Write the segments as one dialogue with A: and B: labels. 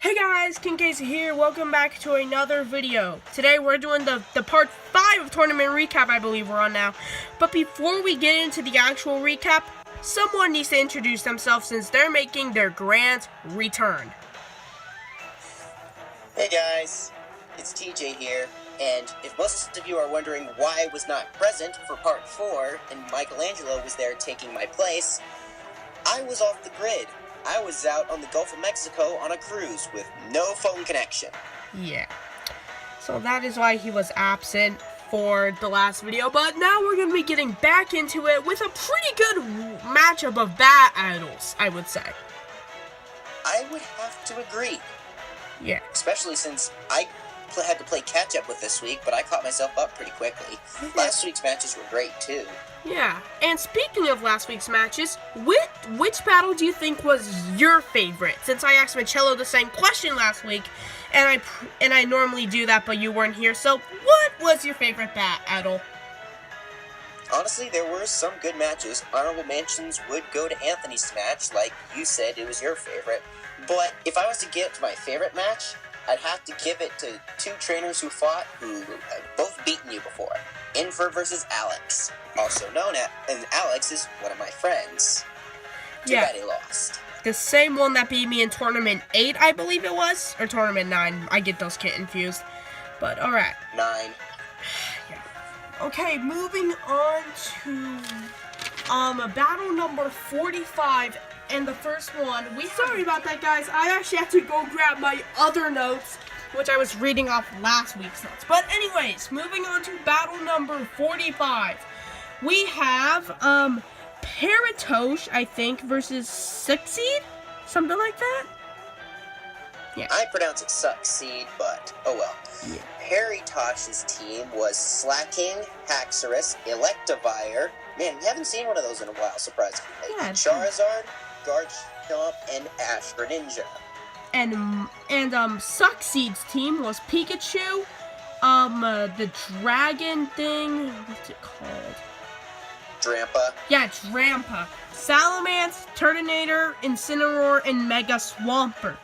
A: Hey guys, King Casey here. Welcome back to another video. Today we're doing the part 5 of tournament recap, I believe we're on now. But before we get into the actual recap, someone needs to introduce themselves since they're making their grand return.
B: Hey guys, it's TJ here, and if most of you are wondering why I was not present for part 4 and Michelangelo was there taking my place, I was off the grid. I was out on the Gulf of Mexico on a cruise with no phone connection.
A: Yeah. So that is why he was absent for the last video, but now we're going to be getting back into it with a pretty good matchup of battles, I would say.
B: I would have to agree.
A: Yeah.
B: Especially since I had to play catch-up with this week, but I caught myself up pretty quickly. Last week's matches were great, too.
A: Yeah, and speaking of last week's matches, which battle do you think was your favorite? Since I asked Michello the same question last week, and I normally do that, but you weren't here, so what was your favorite battle?
B: Honestly, there were some good matches. Honorable mentions would go to Anthony's match, like you said it was your favorite. But if I was to give my favorite match, I'd have to give it to two trainers who fought, who have both beaten you before. Infer versus Alex, also known as, and Alex is one of my friends. Too bad he lost.
A: The same one that beat me in Tournament 8, I believe it was, or Tournament 9. I get those confused. But, alright.
B: 9.
A: Yeah. Okay, moving on to battle number 45. And the first one, sorry about that, guys. I actually had to go grab my other notes, which I was reading off last week's notes. But anyways, moving on to battle number 45. We have, Paratosh, I think, versus Succeed? Something like that? Yeah.
B: I pronounce it Succeed, but oh well.
A: Yeah.
B: Paratosh's team was Slacking, Haxorus, Electivire. Man, we haven't seen one of those in a while, surprisingly.
A: Yeah,
B: Charizard, Garchomp, and Ash Greninja.
A: And Succeed's team was Pikachu, the dragon thing, what's it called?
B: Drampa.
A: Yeah, Drampa. Salamence, Turtonator, Incineroar, and Mega Swampert.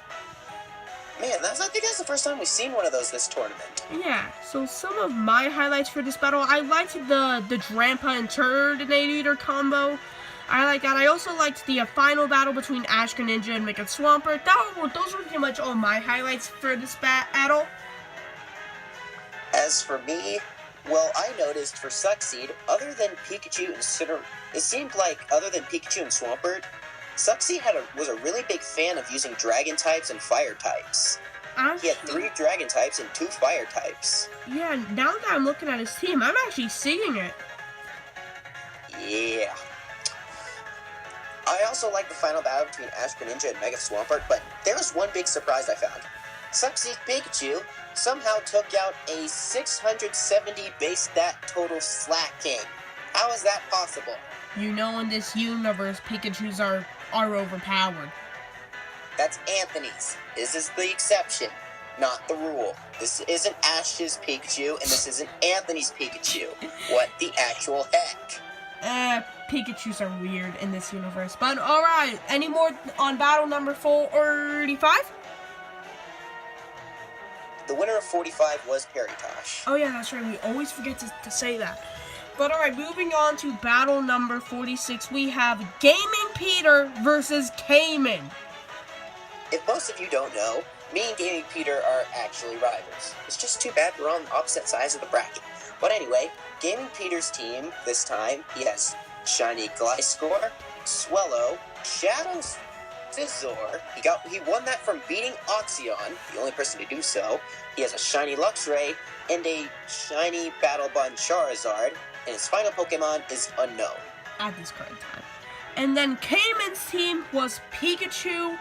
B: Man, I think that's the first time we've seen one of those this tournament.
A: Yeah, so some of my highlights for this battle, I liked the Drampa and Turtonator combo. I like that. I also liked the final battle between Ash Greninja and Mega Swampert. Those were pretty much all my highlights for this battle.
B: As for me, well, I noticed for Succeed, other than Pikachu and it seemed like other than Pikachu and Swampert, Succeed was a really big fan of using Dragon types and Fire types. He had 3 Dragon types and 2 Fire types.
A: Yeah, now that I'm looking at his team, I'm actually seeing it.
B: Yeah. I also like the final battle between Ash Greninja and Mega Swampert, but there was one big surprise I found. Succeed Pikachu somehow took out a 670 base stat total Slacking. How is that possible?
A: You know, in this universe, Pikachus are overpowered.
B: That's Anthony's. This is the exception, not the rule. This isn't Ash's Pikachu, and this isn't Anthony's Pikachu. What the actual heck?
A: Pikachus are weird in this universe. But alright, any more on battle number 45?
B: The winner of 45 was Paratosh.
A: Oh yeah, that's right. We always forget to say that. But alright, moving on to battle number 46, we have Gaming Peter versus Cayman.
B: If most of you don't know, me and Gaming Peter are actually rivals. It's just too bad we're on opposite sides of the bracket. But anyway, Gaming Peter's team, this time, he has Shiny Gliscor, Swellow, Shadow Scizor. He won that from beating Oxyon, the only person to do so. He has a Shiny Luxray and a Shiny Battle Bond Charizard, and his final Pokemon is unknown.
A: At this current time. And then Cayman's team was Pikachu,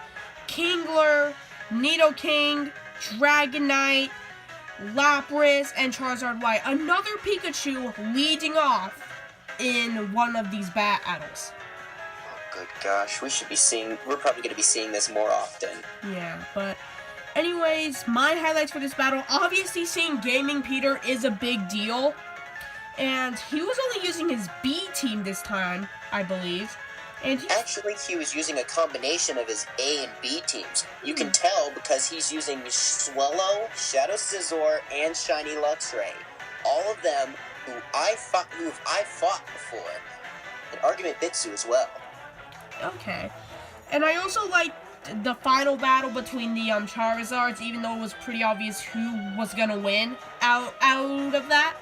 A: Kingler, Nidoking, Dragonite, Lapras, and Charizard Y. Another Pikachu leading off in one of these battles.
B: Oh, good gosh. We're probably going to be seeing this more often.
A: Yeah, but anyways, my highlights for this battle, obviously seeing Gaming Peter is a big deal. And he was only using his B team this time, I believe. And he's
B: Actually, he was using a combination of his A and B teams. You can tell because he's using Swellow, Shadow Scizor, and Shiny Luxray. All of them who I fought before. And Argument Bitsu as well.
A: okay. And I also like the final battle between the Charizards, even though it was pretty obvious who was gonna win out of that.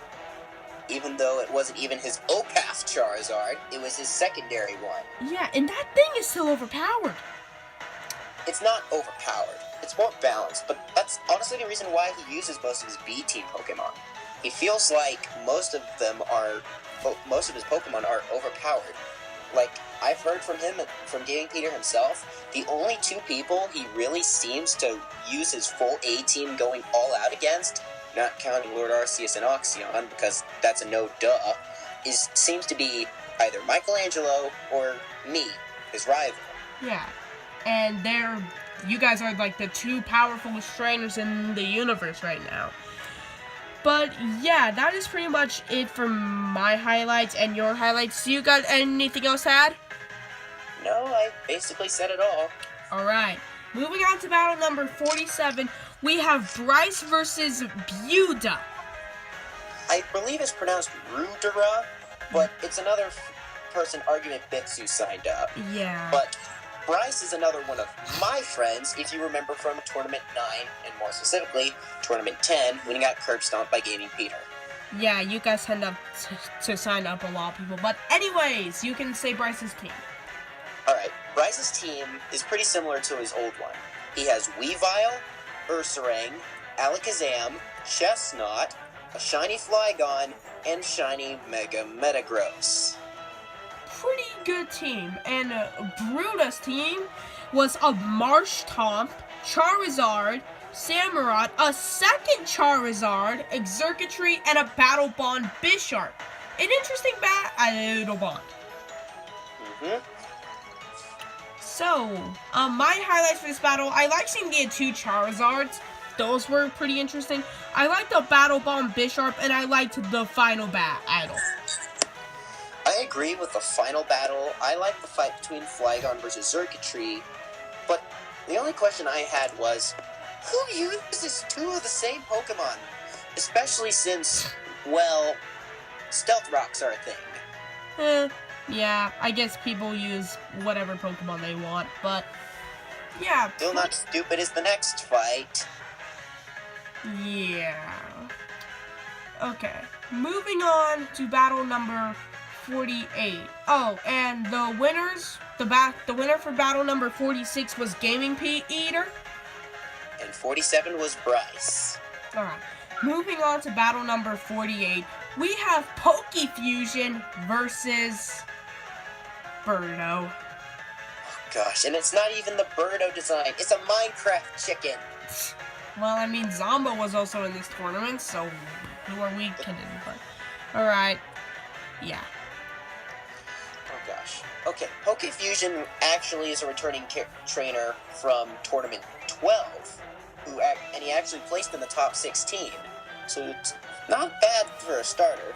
B: Even though it wasn't even his Opath Charizard, it was his secondary one.
A: Yeah, and that thing is still overpowered.
B: It's not overpowered. It's more balanced, but that's honestly the reason why he uses most of his B team Pokemon. He feels like most of his Pokemon are overpowered. Like, I've heard from Gaming Peter himself, the only two people he really seems to use his full A team going all out against, not counting Lord Arceus and Oxyon, because that's a no-duh, seems to be either Michelangelo or me, his rival.
A: Yeah, and you guys are like the two powerfulest trainers in the universe right now. But yeah, that is pretty much it for my highlights and your highlights. Do you got anything else to add?
B: No, I basically said it all.
A: Alright, moving on to battle number 47, we have Bryce versus Buda.
B: I believe it's pronounced Rudera, but it's another person, Argument Bitsu, signed up.
A: Yeah.
B: But Bryce is another one of my friends, if you remember from Tournament 9, and more specifically, Tournament 10, when he got curb stomped by Gaming Peter.
A: Yeah, you guys tend to sign up a lot of people. But anyways, you can say Bryce's team.
B: Alright, Bryce's team is pretty similar to his old one. He has Weavile, Ursaring, Alakazam, Chestnut, a Shiny Flygon, and Shiny Mega Metagross.
A: Pretty good team. And Bruda's team was a Marshtomp, Charizard, Samurott, a second Charizard, Exurkitree, and a Battle Bond Bisharp. An interesting Battle Bond. So, my highlights for this battle, I like seeing the two Charizards. Those were pretty interesting. I liked the Battle Bond Bisharp, and I liked the final battle.
B: I agree with the final battle. I like the fight between Flygon versus Xurkitree, but the only question I had was, who uses two of the same Pokemon? Especially since, well, Stealth Rocks are a thing.
A: Yeah, I guess people use whatever Pokemon they want, but yeah.
B: Still not stupid as the next fight.
A: Yeah. Okay, moving on to battle number 48. Oh, and the winner for battle number 46 was Gaming Peter.
B: And 47 was Bryce.
A: Alright, moving on to battle number 48. We have Pokefusion versus Birdo.
B: Oh gosh, and it's not even the Birdo design. It's a Minecraft chicken.
A: Well, I mean, Zomba was also in this tournament, so who are we kidding? But, alright. Yeah.
B: Oh gosh. Okay, Pokefusion actually is a returning trainer from Tournament 12, and he actually placed in the top 16. So it's not bad for a starter,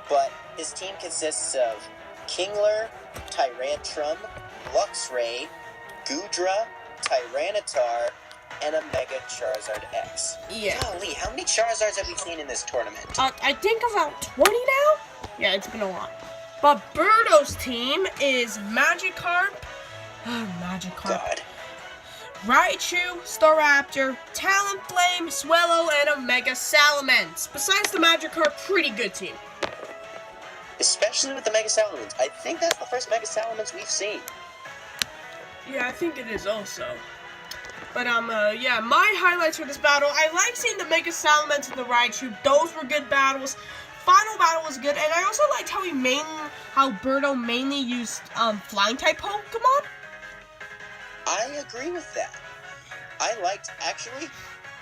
B: but his team consists of Kingler, Tyrantrum, Luxray, Goodra, Tyranitar, and a Mega Charizard X.
A: Yeah.
B: Golly, how many Charizards have we seen in this tournament?
A: I think about 20 now? Yeah, it's been a lot. But Birdo's team is Magikarp,
B: God.
A: Raichu, Staraptor, Talonflame, Swellow, and a Mega Salamence. Besides the Magikarp, pretty good team.
B: Especially with the Mega Salamence. I think that's the first Mega Salamence we've seen.
A: Yeah, I think it is also. But, yeah, my highlights for this battle, I like seeing the Mega Salamence and the Raichu. Those were good battles. Final battle was good, and I also liked how Birdo mainly used, Flying-type Pokemon.
B: I agree with that. Actually,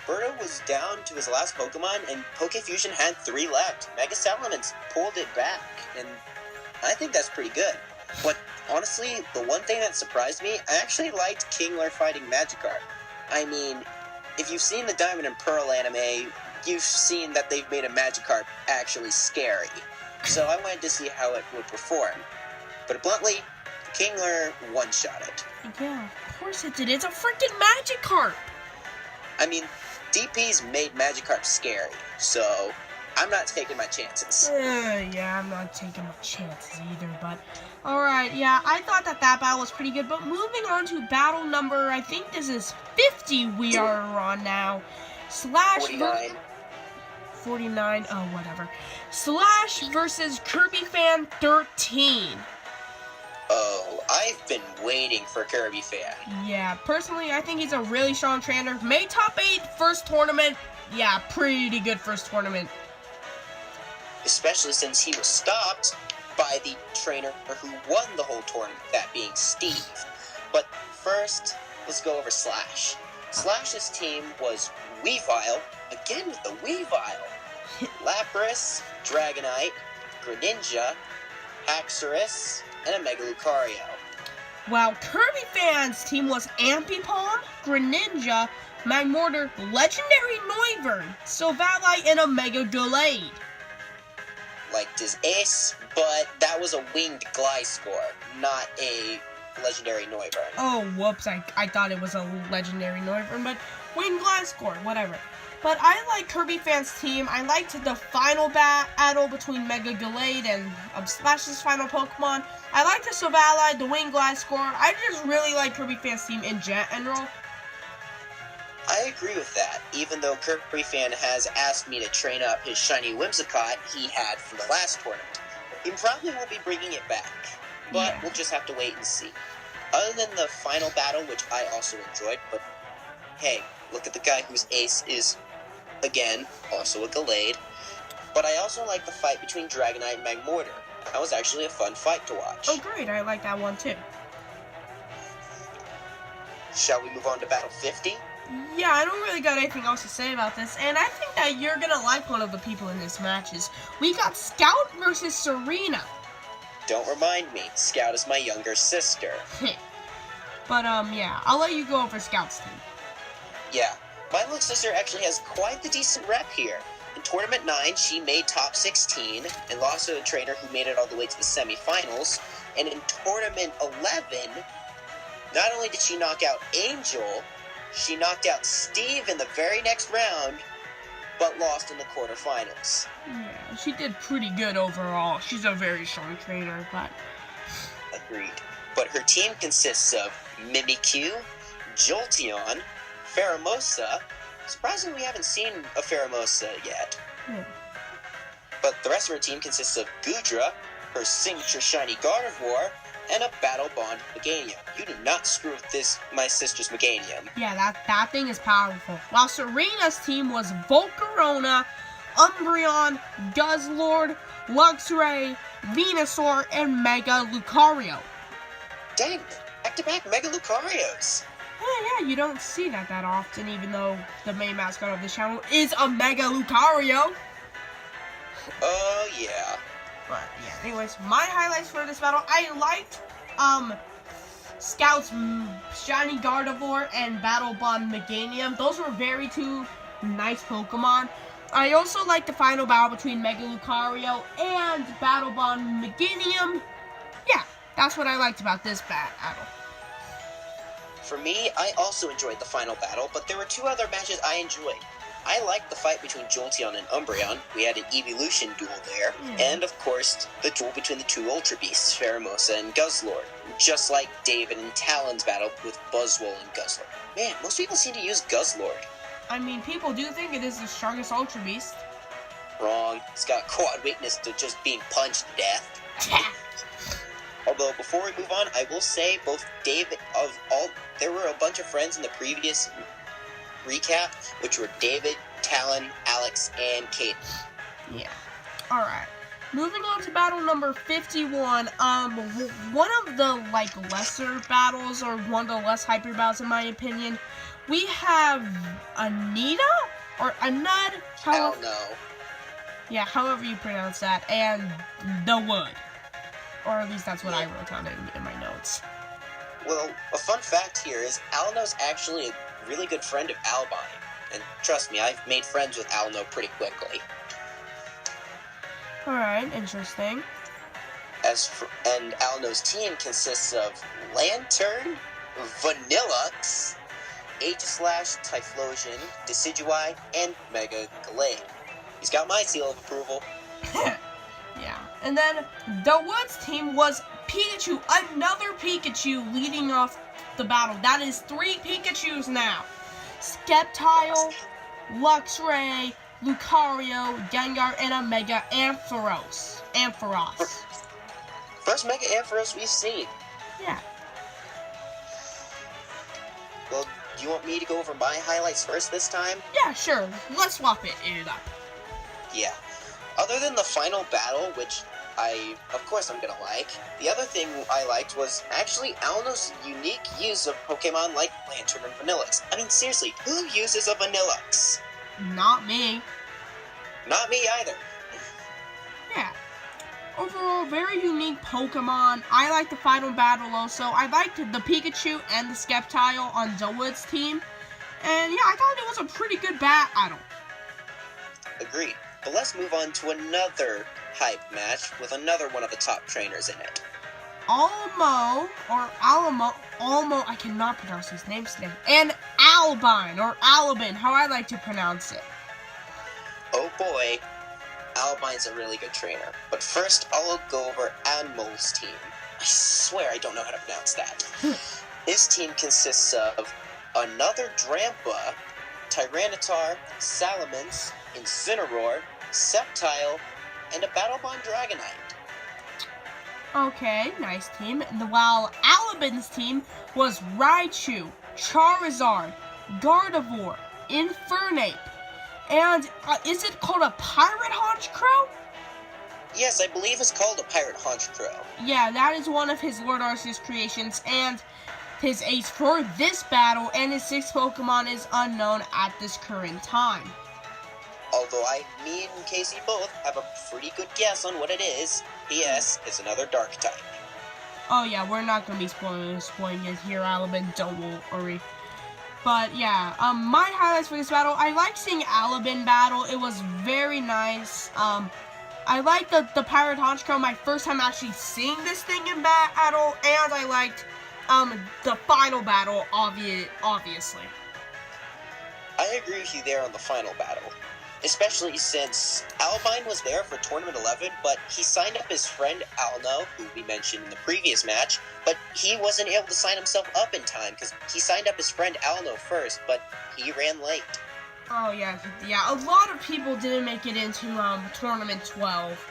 B: Birdo was down to his last Pokemon, and Pokefusion had 3 left. Mega Salamence pulled it back, and I think that's pretty good. But honestly, the one thing that surprised me, I actually liked Kingler fighting Magikarp. I mean, if you've seen the Diamond and Pearl anime, you've seen that they've made a Magikarp actually scary. So I wanted to see how it would perform. But bluntly, Kingler one-shot it.
A: Yeah, of course it did. It's a freaking Magikarp.
B: I mean, DP's made Magikarp scary, so I'm not taking my chances.
A: Yeah, I'm not taking my chances either, but... Alright, yeah, I thought that battle was pretty good, but moving on to battle number, I think this is 50 we are on now. Slash...
B: 49.
A: 49, oh, whatever. Slash versus Kirby Fan 13.
B: Oh, I've been waiting for Kirby Fan.
A: Yeah, personally, I think he's a really strong trainer. Made top 8 first tournament. Yeah, pretty good first tournament.
B: Especially since he was stopped by the trainer who won the whole tournament, that being Steve. But first, let's go over Slash. Slash's team was Weavile, again with the Weavile, Lapras, Dragonite, Greninja, Haxorus, and a Mega Lucario.
A: While Kirby Fan's team was Ambipom, Greninja, Magmortar, Legendary Noivern, Silvally, and a Mega Gallade.
B: Liked his ace, but that was a winged Gliscor, not a legendary Noivern.
A: Oh, whoops, I thought it was a Legendary Noivern, but Winged Gliscor, whatever. But I like Kirby Fan's team. I liked the final battle between Mega Gallade and Slash's final Pokemon. I liked the Silvally, the Winged Gliscor. I just really like Kirby Fan's team in general.
B: I agree with that, even though Kirby Fan has asked me to train up his shiny Whimsicott he had from the last tournament. He probably won't be bringing it back, but
A: Yeah.
B: we'll just have to wait and see. Other than the final battle, which I also enjoyed, but hey, look at the guy whose ace is, again, also a Gallade. But I also like the fight between Dragonite and Magmortar. That was actually a fun fight to watch.
A: Oh, great, I like that one too.
B: Shall we move on to Battle 50?
A: Yeah, I don't really got anything else to say about this, and I think that you're gonna like one of the people in this matches. We got Scout versus Serena.
B: Don't remind me, Scout is my younger sister.
A: But, yeah, I'll let you go over Scout's team.
B: Yeah, my little sister actually has quite the decent rep here. In Tournament 9, she made top 16 and lost to a trainer who made it all the way to the semifinals. And in Tournament 11, not only did she knock out Angel, she knocked out Steve in the very next round, but lost in the quarterfinals.
A: Yeah, she did pretty good overall. She's a very strong trainer, but...
B: Agreed. But her team consists of Mimikyu, Jolteon, Pheromosa. Surprisingly, we haven't seen a Pheromosa yet.
A: Yeah.
B: But the rest of her team consists of Goodra, her signature shiny Gardevoir, and a Battle Bond Meganium. You do not screw with this, my sister's Meganium.
A: Yeah, that thing is powerful. While Serena's team was Volcarona, Umbreon, Guzzlord, Luxray, Venusaur, and Mega Lucario.
B: Dang, back-to-back Mega Lucarios.
A: Yeah, you don't see that often, even though the main mascot of this channel is a Mega Lucario.
B: Oh, yeah.
A: But, yeah, anyways, my highlights for this battle, I liked, Scout's Shiny Gardevoir and Battle Bond Meganium. Those were very two nice Pokemon. I also liked the final battle between Mega Lucario and Battle Bond Meganium. Yeah, that's what I liked about this battle.
B: For me, I also enjoyed the final battle, but there were two other matches I enjoyed. I liked the fight between Jolteon and Umbreon. We had an evolution duel there. And, of course, the duel between the two Ultra Beasts, Pheromosa and Guzzlord. Just like David and Talon's battle with Buzzwole and Guzzlord. Man, most people seem to use Guzzlord.
A: I mean, people do think it is the strongest Ultra Beast.
B: Wrong. It's got quad weakness to just being punched to death. Although, before we move on, I will say both David there were a bunch of friends in the previous recap, which were David, Talon, Alex, and Kate.
A: Yeah. Alright. Moving on to battle number 51. One of the, lesser battles, or one of the less hyper battles in my opinion. We have Anita? Or Anud?
B: Hell no.
A: Yeah, however you pronounce that. And The Wood. Or at least that's what I wrote down in my notes.
B: Well, a fun fact here is Alano's actually a really good friend of Albine. And trust me, I've made friends with Alano pretty quickly.
A: Alright, interesting.
B: And Alno's team consists of Lantern, Vanillux, Aegislash, Typhlosion, Decidueye, and Mega Glade. He's got my seal of approval.
A: Yeah. And then the Woods team was Pikachu, another Pikachu leading off the battle. That is 3 Pikachus now. Sceptile, Luxray, Lucario, Gengar, and a Mega Ampharos.
B: First Mega Ampharos we've seen.
A: Yeah.
B: Well, do you want me to go over my highlights first this time?
A: Yeah, sure. Let's swap it up.
B: Yeah. Other than the final battle, which of course I'm gonna like, the other thing I liked was actually Alno's unique use of Pokemon like Lantern and Vanillux. I mean, seriously, who uses a Vanillux?
A: Not me.
B: Not me either.
A: Yeah. Overall, very unique Pokemon. I like the final battle also. I liked the Pikachu and the Sceptile on Zowood's team. And yeah, I thought it was a pretty good battle.
B: Agreed. But let's move on to another hype match with another one of the top trainers in it.
A: Almo, I cannot pronounce these names today. And Albine, how I like to pronounce it.
B: Oh boy, Albine's a really good trainer. But first, I'll go over Anmol's team. I swear I don't know how to pronounce that. His team consists of another Drampa, Tyranitar, Salamence, Incineroar, Sceptile, and a Battlebond Dragonite.
A: Okay, nice team. While Alabin's team was Raichu, Charizard, Gardevoir, Infernape, and is it called a Pirate Honchkrow?
B: Yes, I believe it's called a Pirate Honchkrow.
A: Yeah, that is one of his Lord Arceus creations, and his ace for this battle, and his 6th Pokemon is unknown at this current time.
B: Although me and Casey both have a pretty good guess on what it is. P.S. It's another Dark type.
A: Oh yeah, we're not gonna be spoiling it here, Alabin, don't worry. But yeah, my highlights for this battle, I like seeing Alabin battle. It was very nice. I liked the Pirate Honchkrow, my first time actually seeing this thing in battle, and I liked the final battle, obviously.
B: I agree with you there on the final battle. Especially since Albine was there for Tournament 11, but he signed up his friend Alno, who we mentioned in the previous match, but he wasn't able to sign himself up in time, because he signed up his friend Alno first, but he ran late.
A: Oh, yeah, a lot of people didn't make it into Tournament 12.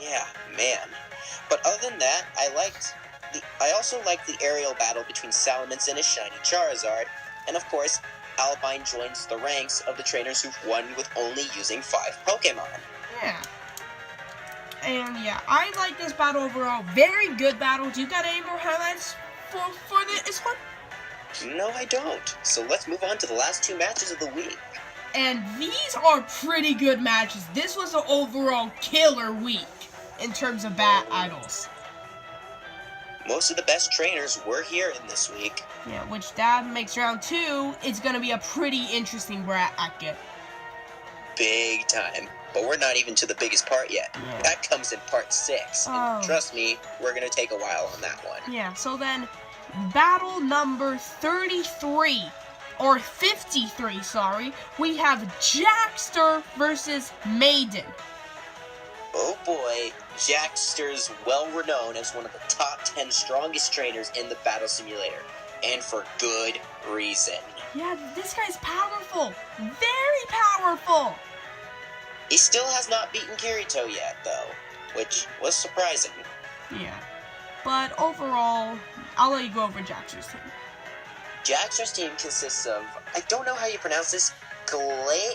B: Yeah, man. But other than that, I also liked the aerial battle between Salamence and his shiny Charizard, and of course, Albine joins the ranks of the trainers who've won with only using 5 Pokemon.
A: Yeah. And yeah, I like this battle overall. Very good battle. Do you got any more highlights for this one?
B: No, I don't. So let's move on to the last 2 matches of the week.
A: And these are pretty good matches. This was an overall killer week in terms of battles.
B: Most of the best trainers were here in this week.
A: Yeah, which that makes round 2 is going to be a pretty interesting bracket.
B: Big time. But we're not even to the biggest part yet.
A: Yeah.
B: That comes in part 6. And trust me, we're going to take a while on that one.
A: Yeah, so then, battle number 33, or 53, sorry, we have Jackster versus Maiden.
B: Oh boy, Jackster's well-renowned as one of the top 10 strongest trainers in the Battle Simulator. And for good reason.
A: Yeah, this guy's powerful. Very powerful.
B: He still has not beaten Kirito yet, though, which was surprising.
A: Yeah. But overall, I'll let you go over Jackster's team.
B: Jackster's team consists of, I don't know how you pronounce this, Glaceton?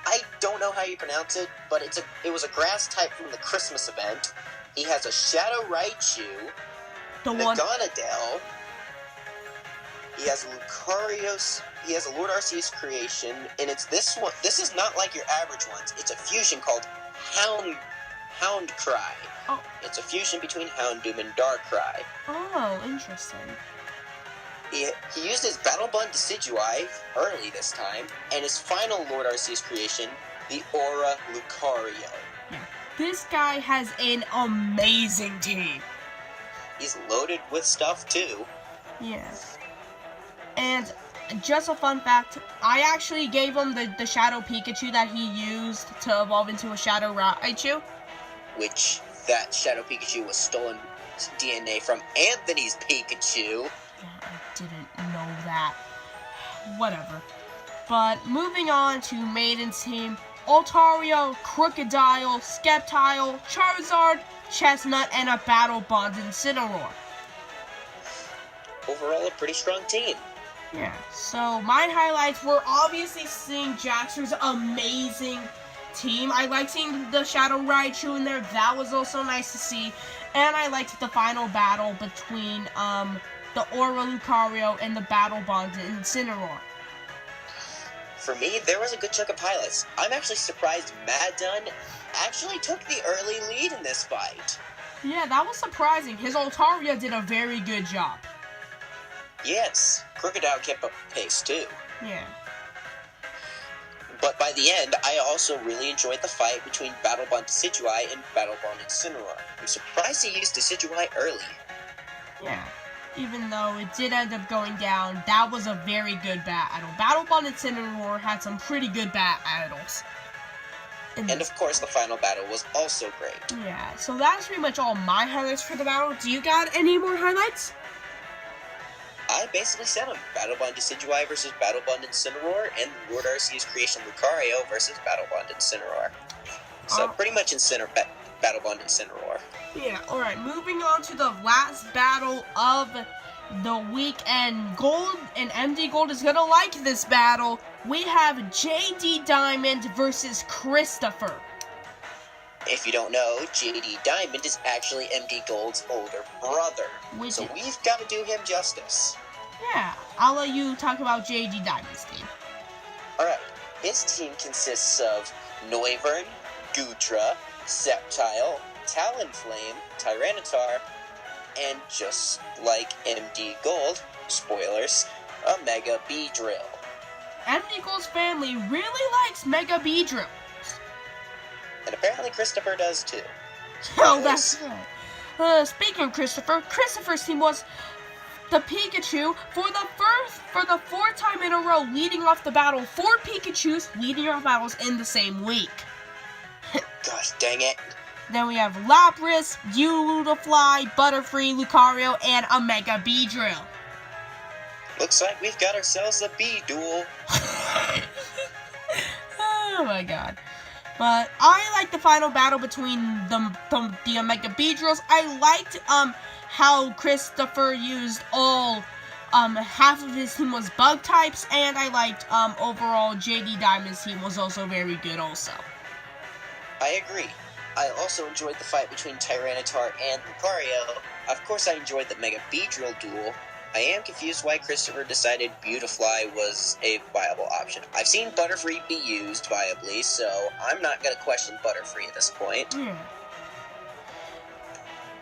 B: I don't know how you pronounce it, but it was a grass type from the Christmas event. He has a Shadow Raichu, Meganadel, he has Lucarios, he has a Lord Arceus creation, and it's this one. This is not like your average ones. It's a fusion called Houndcry.
A: Oh.
B: It's a fusion between Houndoom and Darkrai.
A: Oh, interesting.
B: He used his Battlebond Decidueye early this time, and his final Lord Arceus creation, the Aura Lucario.
A: Yeah. this guy has an amazing team.
B: He's loaded with stuff too.
A: Yeah. And just a fun fact, I actually gave him the Shadow Pikachu that he used to evolve into a Shadow Raichu.
B: Which, that Shadow Pikachu was stolen DNA from Anthony's Pikachu.
A: Yeah, I didn't know that. Whatever. But moving on to Maiden's team, Altaria, Crocodile, Sceptile, Charizard, Chestnut, and a Battle Bonded Incineroar.
B: Overall, a pretty strong team.
A: Yeah, so my highlights were obviously seeing Jaxer's amazing team. I liked seeing the Shadow Raichu in there. That was also nice to see. And I liked the final battle between the Aura Lucario and the Battle Bonded Incineroar.
B: For me, there was a good chunk of highlights. I'm actually surprised Maddun actually took the early lead in this fight.
A: Yeah, that was surprising. His Altaria did a very good job.
B: Yes, Crocodile kept up pace too.
A: Yeah.
B: But by the end, I also really enjoyed the fight between Battle Bond Decidueye and Battle Bond Incineroar. I'm surprised he used Decidueye early.
A: Yeah. Even though it did end up going down, that was a very good battle. Battle Bond Incineroar had some pretty good battles.
B: And of course, the final battle was also great.
A: Yeah, so that's pretty much all my highlights for the battle. Do you got any more highlights?
B: I basically said them. Battle Bond Decidueye versus Battle Bond Incineroar, and Lord Arceus' creation Lucario versus Battle Bond Incineroar. So pretty much Battle Bond Incineroar.
A: Yeah, alright, moving on to the last battle of the week, and Gold and MD Gold is gonna like this battle. We have JD Diamond versus Christopher.
B: If you don't know, JD Diamond is actually MD Gold's older brother. So we've got to do him justice.
A: Yeah, I'll let you talk about JD Diamond's team.
B: Alright, his team consists of Noivern, Goodra, Sceptile, Talonflame, Tyranitar, and just like MD Gold, spoilers, a Mega Beedrill.
A: MD Gold's family really likes Mega Beedrill.
B: And apparently Christopher does too.
A: Oh, that's right. Speaking of Christopher, Christopher's team was the Pikachu for the fourth time in a row leading off the battle. 4 Pikachus leading off battles in the same week.
B: Gosh dang it.
A: Then we have Lapras, Ludafly, Butterfree, Lucario, and a Mega Beedrill.
B: Looks like we've got ourselves a Bee duel.
A: Oh my god. But I like the final battle between the Mega Beedrills. I liked how Christopher used all half of his team was bug types, and I liked overall JD Diamond's team was also very good also.
B: I agree. I also enjoyed the fight between Tyranitar and Lucario. Of course I enjoyed the Mega Beedrill duel. I am confused why Christopher decided Beautifly was a viable option. I've seen Butterfree be used viably, so I'm not going to question Butterfree at this point.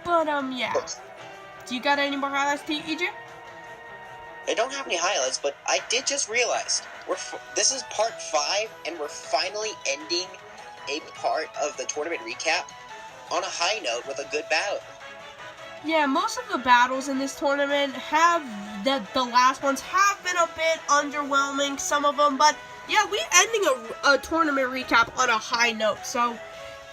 A: But, yeah. Do you got any more highlights, EJ?
B: I don't have any highlights, but I did just realize, this is part 5, and we're finally ending a part of the tournament recap on a high note with a good battle.
A: Yeah, most of the battles in this tournament the last ones have been a bit underwhelming, some of them, but yeah, we're ending a tournament recap on a high note. So,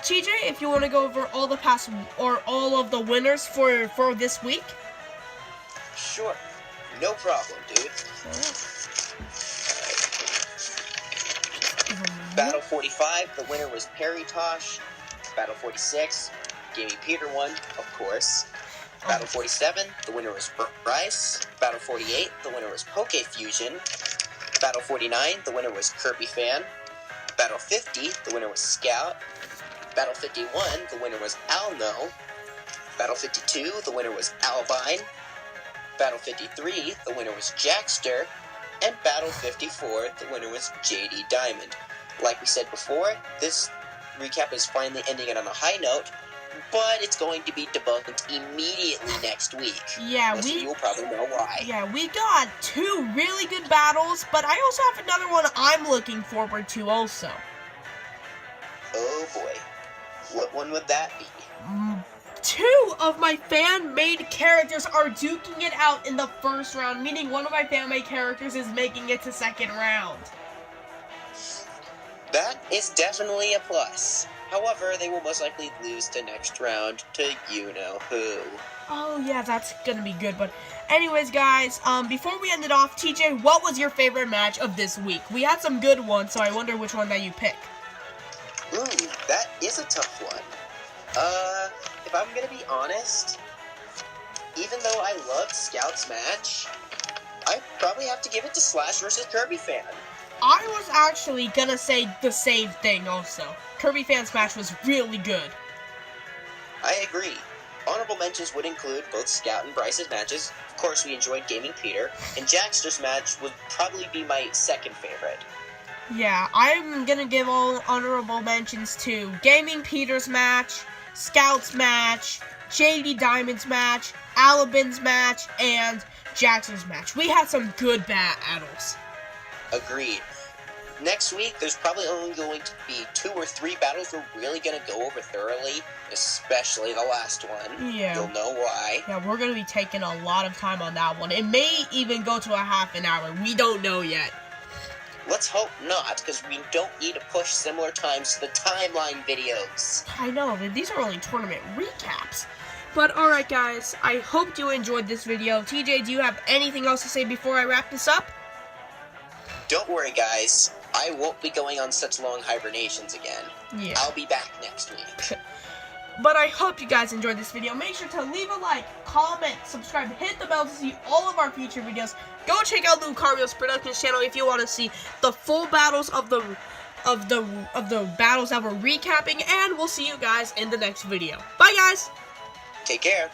A: TJ, if you want to go over all the past or all of the winners for this week.
B: Sure, no problem, dude. Battle 45, the winner was Paritosh. Battle 46, Gaming Peter won, of course. Battle 47, the winner was Bryce. Battle 48, the winner was Poke Fusion. Battle 49, the winner was Kirby Fan. Battle 50, the winner was Scout. Battle 51, the winner was Alno. Battle 52, the winner was Albine. Battle 53, the winner was Jackster. And Battle 54, the winner was JD Diamond. Like we said before, this recap is finally ending it on a high note, but it's going to be debunked immediately next week.
A: Yeah,
B: you'll probably know why.
A: Yeah, we got 2 really good battles, but I also have another one I'm looking forward to also.
B: Oh boy. What one would that be?
A: Two of my fan-made characters are duking it out in the first round, meaning one of my fan-made characters is making it to second round.
B: That is definitely a plus. However, they will most likely lose to next round to you-know-who.
A: Oh yeah, that's gonna be good, but anyways guys, before we end it off, TJ, what was your favorite match of this week? We had some good ones, so I wonder which one that you pick.
B: Ooh, that is a tough one. If I'm gonna be honest, even though I loved Scout's match, I probably have to give it to Slash versus Kirby Fan.
A: I was actually gonna say the same thing also. Kirby Fan's match was really good.
B: I agree. Honorable mentions would include both Scout and Bryce's matches. Of course, we enjoyed Gaming Peter, and Jackster's match would probably be my second favorite.
A: Yeah, I'm gonna give all honorable mentions to Gaming Peter's match, Scout's match, JD Diamond's match, Alabin's match, and Jackson's match. We had some good battles.
B: Agreed. Next week, there's probably only going to be 2 or 3 battles we're really going to go over thoroughly, especially the last one.
A: Yeah.
B: You'll know why.
A: Yeah, we're gonna be taking a lot of time on that one. It may even go to a half an hour. We don't know yet.
B: Let's hope not, because we don't need to push similar times to the timeline videos.
A: I know, but these are only tournament recaps. But alright guys, I hope you enjoyed this video. TJ, do you have anything else to say before I wrap this up?
B: Don't worry, guys. I won't be going on such long hibernations again.
A: Yeah.
B: I'll be back next week.
A: But I hope you guys enjoyed this video. Make sure to leave a like, comment, subscribe, hit the bell to see all of our future videos. Go check out Lucario's Productions channel if you want to see the full battles of the battles that we're recapping, and we'll see you guys in the next video. Bye guys!
B: Take care.